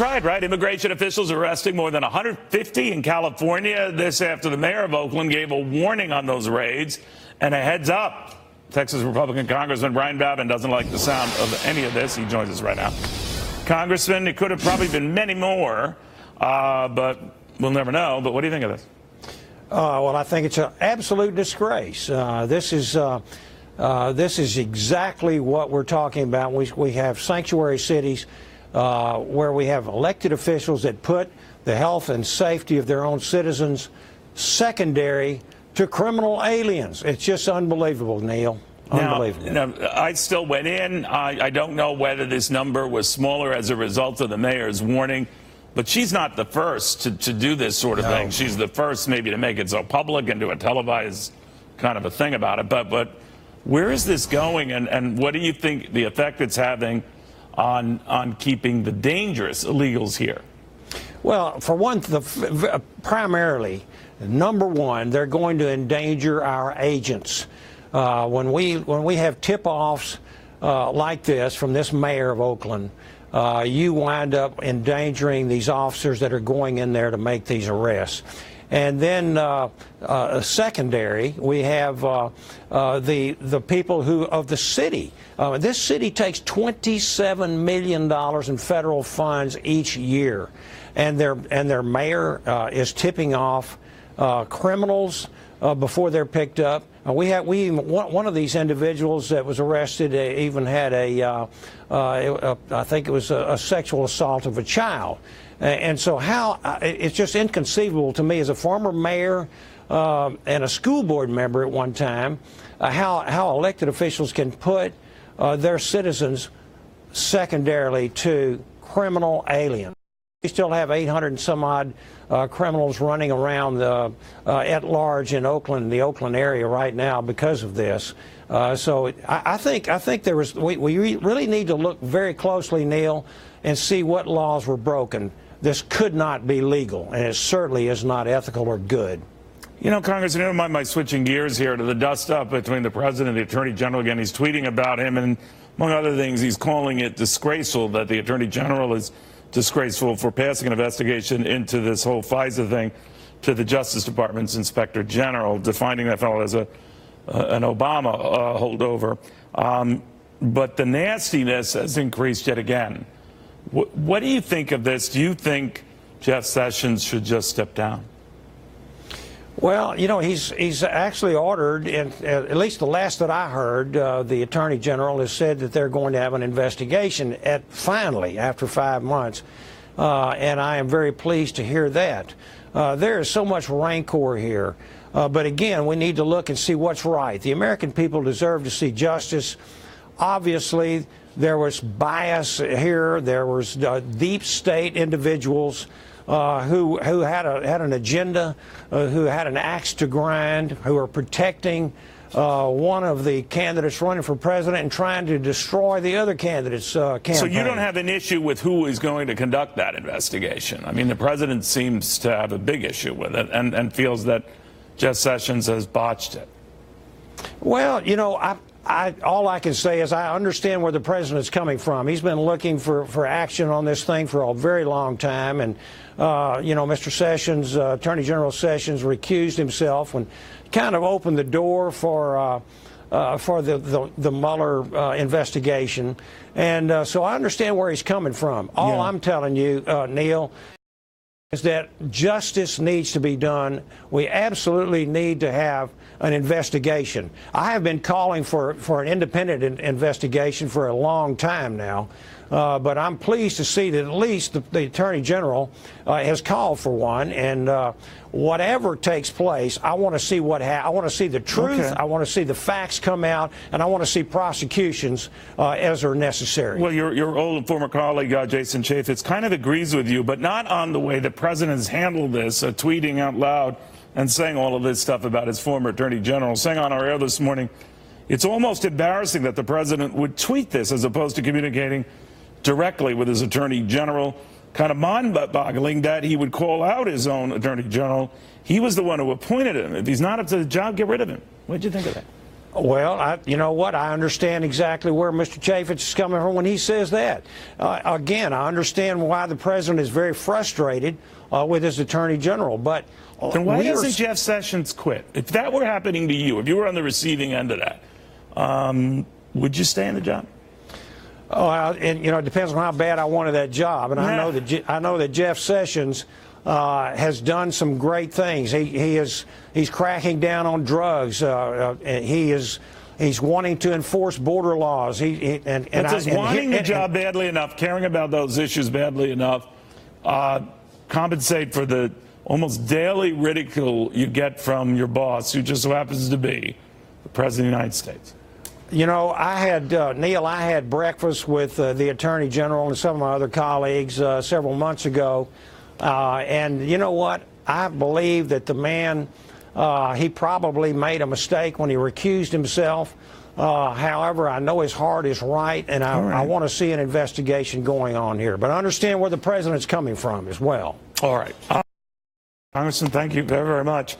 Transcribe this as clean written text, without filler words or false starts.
pride, right? Immigration officials arresting more than 150 in California. This after the mayor of Oakland gave a warning on those raids and a heads up. Texas Republican Congressman Brian Babin doesn't like the sound of any of this. He joins us right now. Congressman, it could have probably been many more, but we'll never know. But what do you think of this? Well, I think it's an absolute disgrace. This is exactly what we're talking about. We have sanctuary cities where we have elected officials that put the health and safety of their own citizens secondary to criminal aliens. It's just unbelievable, Neil. Unbelievable. Now, I still went in. I don't know whether this number was smaller as a result of the mayor's warning, but she's not the first to do this sort of thing. She's the first maybe to make it so public and do a televised kind of a thing about it. But where is this going, and what do you think the effect it's having on keeping the dangerous illegals here? Well, for one, primarily, number one, they're going to endanger our agents. When we have tip-offs like this from this mayor of Oakland, you wind up endangering these officers that are going in there to make these arrests. And then secondary, we have the people of the city. This city takes $27 million in federal funds each year, and their mayor is tipping off criminals before they're picked up. One of these individuals that was arrested even had I think it was a sexual assault of a child. And so it's just inconceivable to me as a former mayor and a school board member at one time, how elected officials can put their citizens secondarily to criminal aliens. We still have 800 and some odd criminals running around at large in Oakland, the Oakland area right now because of this. So I think we really need to look very closely, Neil, and see what laws were broken. This could not be legal, and it certainly is not ethical or good. You know, Congressman, I don't mind my switching gears here to the dust-up between the president and the attorney general. Again, he's tweeting about him, and among other things, he's calling it disgraceful that the attorney general is disgraceful for passing an investigation into this whole FISA thing to the Justice Department's inspector general, defining that fellow as an Obama holdover. But the nastiness has increased yet again. What do you think of this? Do you think Jeff Sessions should just step down? Well, you know, he's actually ordered, and at least the last that I heard, the Attorney General has said that they're going to have an investigation finally after 5 months, and I am very pleased to hear that. There is so much rancor here, but again, we need to look and see what's right. The American people deserve to see justice. Obviously, there was bias here. There was deep state individuals who had an agenda, who had an axe to grind, who are protecting one of the candidates running for president and trying to destroy the other candidate's campaign. So you don't have an issue with who is going to conduct that investigation? I mean, the president seems to have a big issue with it and feels that Jeff Sessions has botched it. Well, you know, all I can say is I understand where the president's coming from. He's been looking for action on this thing for a very long time, and you know, Mr. Sessions, Attorney General Sessions, recused himself and kind of opened the door for the Mueller investigation, and so I understand where he's coming from. All I'm telling you, Neil, is that justice needs to be done. We absolutely need to have an investigation. I have been calling for an independent investigation for a long time now, but I'm pleased to see that at least the Attorney General has called for one, and whatever takes place, I want to see I want to see the truth. Okay. I want to see the facts come out, and I want to see prosecutions as are necessary. Well, your old and former colleague, Jason Chaffetz, kind of agrees with you, but not on the way the president has handled this, tweeting out loud and saying all of this stuff about his former attorney general, saying on our air this morning, it's almost embarrassing that the president would tweet this as opposed to communicating directly with his attorney general. Kind of mind-boggling that he would call out his own attorney general. He was the one who appointed him. If he's not up to the job, get rid of him. What did you think of that? Well, you know what? I understand exactly where Mr. Chaffetz is coming from when he says that. Again, I understand why the president is very frustrated with his attorney general. But then why doesn't Jeff Sessions quit? If that were happening to you, if you were on the receiving end of that, would you stay in the job? Oh, and it depends on how bad I wanted that job. And I know that Jeff Sessions has done some great things. He's cracking down on drugs. He's wanting to enforce border laws. Wanting the job badly enough, caring about those issues badly enough, compensate for the almost daily ridicule you get from your boss, who just so happens to be the President of the United States. You know, Neil, I had breakfast with the Attorney General and some of my other colleagues several months ago. And you know what? I believe that the man, he probably made a mistake when he recused himself. However, I know his heart is right, and I want to see an investigation going on here. But I understand where the president's coming from as well. All right. Congressman, thank you very, very much.